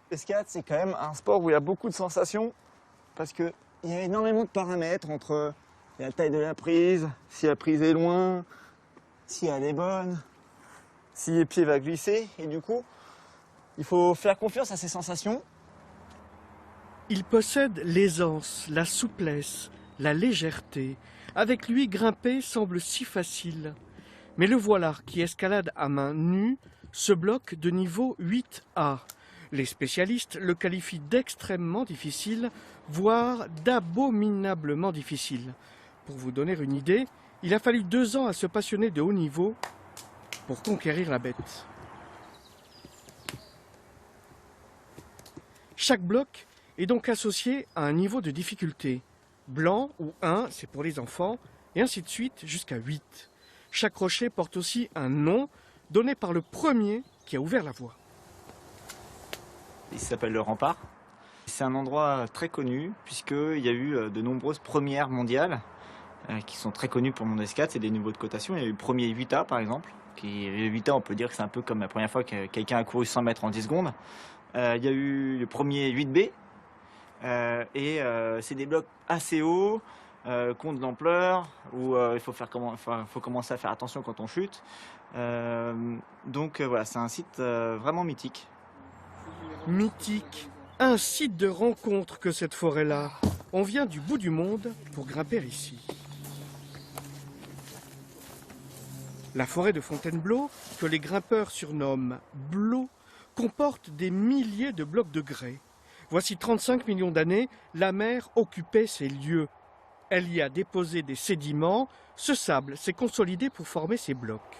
L'escalade, c'est quand même un sport où il y a beaucoup de sensations parce qu'il y a énormément de paramètres entre la taille de la prise, si la prise est loin, si elle est bonne, si le pied va glisser. Et du coup, il faut faire confiance à ces sensations. Il possède l'aisance, la souplesse, la légèreté. Avec lui, grimper semble si facile. Mais le voilà qui escalade à main nue ce bloc de niveau 8A. Les spécialistes le qualifient d'extrêmement difficile, voire d'abominablement difficile. Pour vous donner une idée, il a fallu 2 ans à se passionner de haut niveau pour conquérir la bête. Chaque bloc est donc associé à un niveau de difficulté. Blanc ou 1, c'est pour les enfants, et ainsi de suite jusqu'à 8. Chaque rocher porte aussi un nom donné par le premier qui a ouvert la voie. Il s'appelle le Rempart. C'est un endroit très connu puisqu'il y a eu de nombreuses premières mondiales qui sont très connues pour le monde escalade. C'est des niveaux de cotation. Il y a eu le premier 8A par exemple. Le 8A, on peut dire que c'est un peu comme la première fois que quelqu'un a couru 100 mètres en 10 secondes. Il y a eu le premier 8B. C'est des blocs assez hauts, qui ont de l'ampleur, où il faut commencer à faire attention quand on chute. Voilà, c'est un site vraiment mythique. Mythique, un site de rencontre que cette forêt-là. On vient du bout du monde pour grimper ici. La forêt de Fontainebleau, que les grimpeurs surnomment Blot, comporte des milliers de blocs de grès. Voici 35 millions d'années, la mer occupait ces lieux. Elle y a déposé des sédiments, ce sable s'est consolidé pour former ces blocs.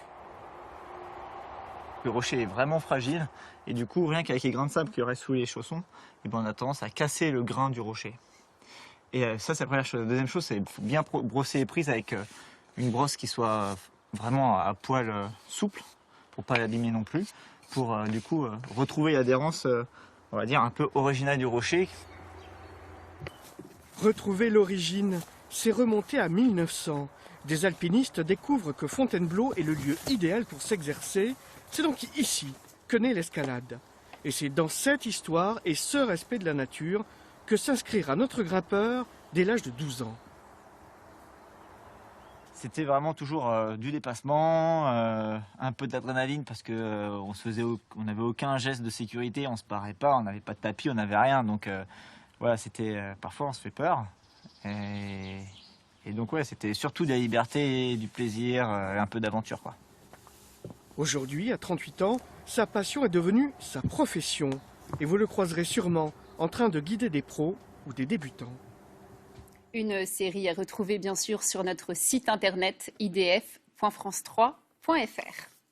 Le rocher est vraiment fragile et du coup, rien qu'avec les grains de sable qui restent sous les chaussons, on a tendance à casser le grain du rocher. Et ça, c'est la première chose. La deuxième chose, c'est qu'il faut bien brosser les prises avec une brosse qui soit vraiment à poil souple, pour pas l'abîmer non plus, pour du coup retrouver l'adhérence, on va dire, un peu originale du rocher. Retrouver l'origine, c'est remonter à 1900. Des alpinistes découvrent que Fontainebleau est le lieu idéal pour s'exercer. C'est donc ici que naît l'escalade. Et c'est dans cette histoire et ce respect de la nature que s'inscrira notre grimpeur dès l'âge de 12 ans. C'était vraiment toujours du dépassement, un peu d'adrénaline parce que on n'avait aucun geste de sécurité, on se barrait pas, on n'avait pas de tapis, on n'avait rien. Donc voilà, c'était parfois on se fait peur. Et donc ouais, c'était surtout de la liberté, du plaisir, et un peu d'aventure quoi. Aujourd'hui, à 38 ans, sa passion est devenue sa profession. Et vous le croiserez sûrement en train de guider des pros ou des débutants. Une série à retrouver bien sûr sur notre site internet idf.france3.fr.